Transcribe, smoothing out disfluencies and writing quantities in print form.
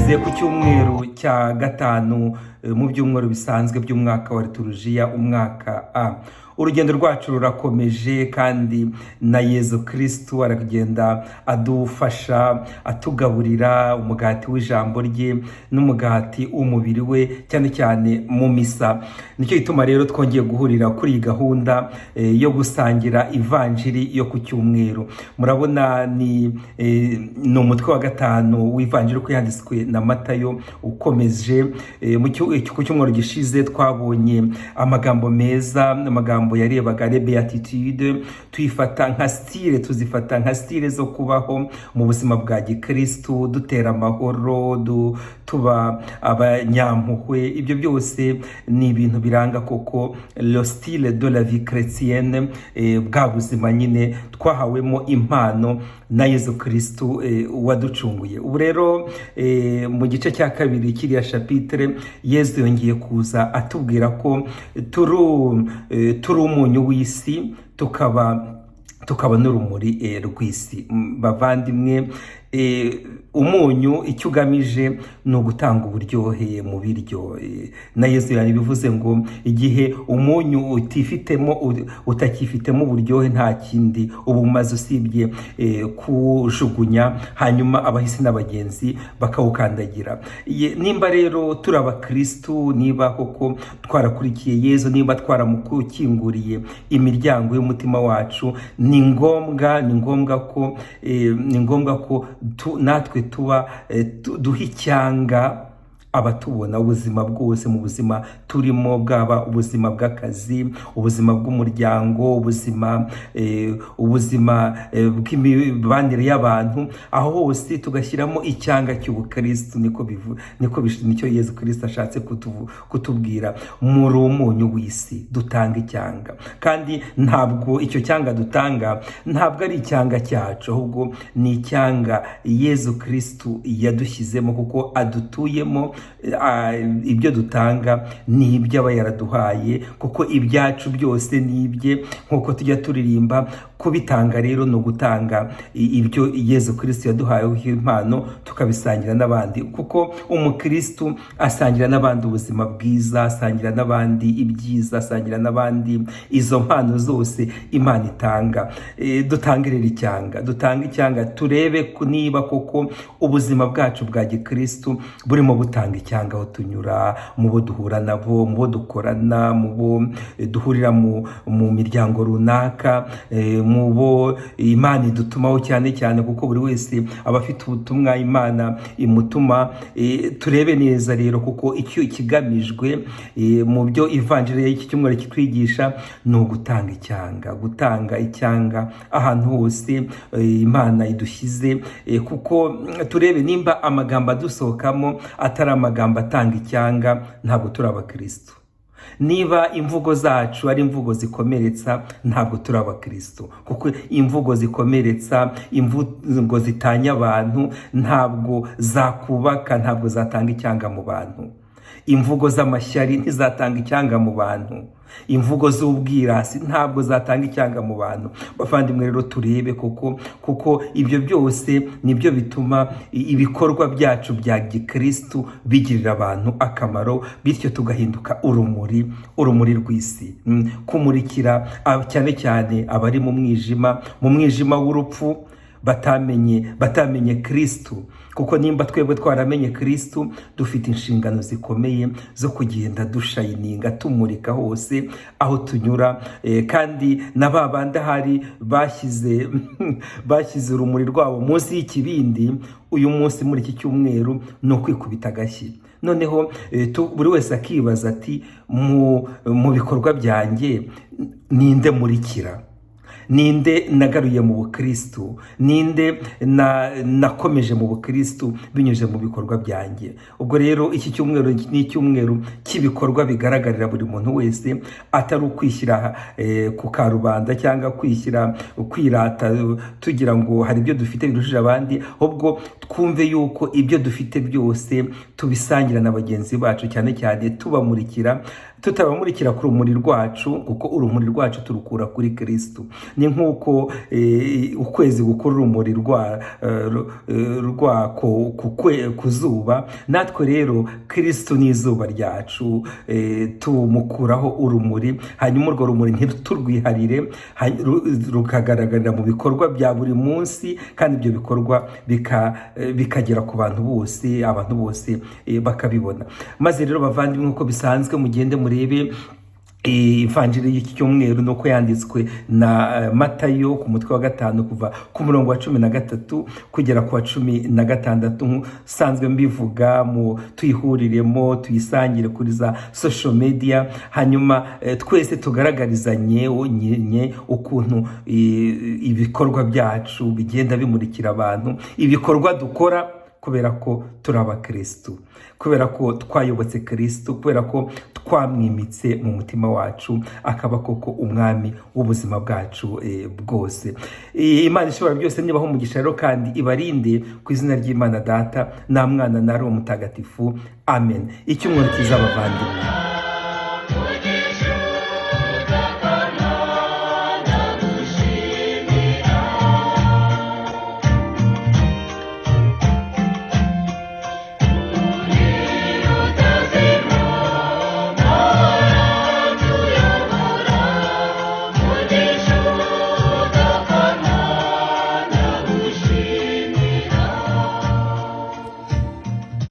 tugeze ku cyumweru cya gatanu mu byumweru bisanzwe by'umwaka wa liturujia, umwaka A. Urugendo rwacu rurakomeje kandi na Yezu Kristu aragenda adufasha atugaburira umugati w'ijambo rye n'umugati w'umubiri we, cyane cyane mu misa. Nicyo gituma rero twongeye guhurira kuri iyi gahunda yo gusangira ivanjiri yo ku cyumweru. Murabona ni umutwe wa gatanu w'ivanjiri uko yanditswe na Matayo, ukomeje ku cyumweru gishize twabonye amagambo meza, amagambo yarebaga les beatitudes, tuyifata nka style, tuzifata nka style zo kubaho mu buzima bwa gikristu, dutera amahoro, tuba abanyampuhwe. Ibyo byose ni ibintu biranga koko le style de la vie chrétienne, bwa buzima nyine twahawemo impano na Yezu Kristu waducunguye. Ubu rero mu gice cya kabiri kiriya chapitre, Yezu yongeye kuza atubwira ko turi umunyu w'isi, tukaba n'urumuri rw'isi. Bavandimwe, umunyu icyo ugamije ni ugutanga uburyohe mu biryo. Na Yesu bivuze ngo igihe umunyu utakifitemo uburyohe, nta kindi uba umaze usibye kujugunya, hanyuma abahisi n'abagenzi bakawukandagira. Nimba rero turi abakristu, niba koko twarakurikiye Yesu, niba twaramukinguriye imiryango y'umutima wacu, ni ngombwa ko natwe tuba duha icyanga abatubona ubuzima bwose, mu buzima turimo, bwaba ubuzima bw'akazi, ubuzima bw'umuryango, ubuzima bw'imibanire y'abantu, aho hose tugashyiramo icyanga cy'ubukristu. Nicyo Yezu Kristu ashatse kutubwira. Muri umunyu w'isi dutanga icyanga, kandi ntabwo icyo cyanga dutanga ntabwo ari icyanga cyacu, ahubwo ni icyanga Yezu Kristu yadushyizemo, kuko adutuyemo. Ibyo dutanga ni ibyo aba yaraduhaye, kuko ibyacu byose ni ibye, nk'uko tujya turirimba. Kubitanga rero ni ugutanga ibyo Yezu Kristu yaduhayeho impano, tukabisangira n'abandi, kuko umukristu asangira n'abandi ubuzima bwiza, asangira n'abandi ibyiza, asangira n'abandi izo mpano zose Imana itanga. Dutange rero icyanga, turebe niba koko ubuzima bwacu bwa gikristu burimo butanga icyanga aho tunyura, mu bo duhura nabo, mu bo dukorana, mu bo duhurira mu miryango runaka, mu bo Imana idutumaho cyane cyane, kuko buri wese aba afite ubutumwa Imana imutuma. Turebe neza rero, kuko icyo ikigamijwe mu byo ivanjiri y'iki cyumweru kitwigisha ni ugutanga icyanga ahantu hose Imana idushyize, kuko turebe nimba amagambo adusohokamo atari amagambo atanga icyanga, ntabwo turi abakristu. Niba imvugo zacu ari imvugo zikomeretsa, ntabwo turi abakristu, kuko imvugo zikomeretsa, imvugo zitanya abantu, ntabwo zakubaka, ntabwo zatanga icyanga mu bantu. Imvugo z'amashyari ntizatanga icyanga mu bantu. Imvugo z'ubwirasi ntabwo zatanga icyanga mu bantu. Bavandimwe rero turebe kuko ibyo byose nibyo bituma ibikorwa byacu bya gikristu bigirira abantu akamaro, bityo tugahinduka urumuri rw'isi, kumurikira cyane cyane abari mu mwijima w'urupfu, batamenye Kristu. Kuko nimba twebwe twaramenye Kristu, dufite inshingano zikomeye zo kugenda dushayininga, tumurika hose aho tunyura. Kandi na babandi ahari bashyize urumuri rwabo munsi y'ikibindi, uyu munsi muri iki cyumweru ni ukwikubita agashyi. Noneho buri wese akibaza ati, mu bikorwa byanjye ninde murikira? Ninde nagaruye mu bukristu? Ninde nakomeje mu bukristu binyuze mu bikorwa byanjye? Ubwo rero iki cyumweru ni icyumweru cy'ibikorwa bigaragarira buri muntu wese, atari ukwishyira ku karubanda cyangwa kwirata tugira ngo hari ibyo dufite birushije abandi, ahubwo twumve yuko ibyo dufite byose tubisangira na bagenzi bacu, cyane cyane tubamurikira tutabamurikira ku rumuri rwacu, kuko urumuri rwacu turukura kuri Kristo. Ni nk'uko ukwezi gukura urumuri rwako ku zuba, natwe rero Kristo ni izuba ryacu, tumukuraho urumuri, hanyuma urwo rumuri ntiturwiharire, rukagaragarira mu bikorwa bya buri munsi, kandi ibyo bikorwa bikagera ku bantu bose, abantu bose bakabibona. Maze rero bavandimwe, nk'uko bisanzwe, mugende murebe ivanjiri y'iki cyumweru nuko yanditswe na Matayo ku mutwe wa 5 kuva ku murongo wa 13 kugera ku wa 16. Sanzwe mbivuga mu tuyihuriremo, tuyisangire kuri za social media, hanyuma twese tugaragarizanye ukuntu ibikorwa byacu bigenda bimurikira abantu, ibikorwa dukora kubera ko turi abakristo, kubera ko twayobotse Kristo, kubera ko twamwimitse mu mutima wacu, akaba koko umwami w'ubuzima bwacu bwose. Imana ishobora byose nibaho umugisha rero, kandi ibarinde ku izina ry'Imana Data na Mwana na Roho Mutagatifu. Amen. Icyumweru kiza bavandimwe.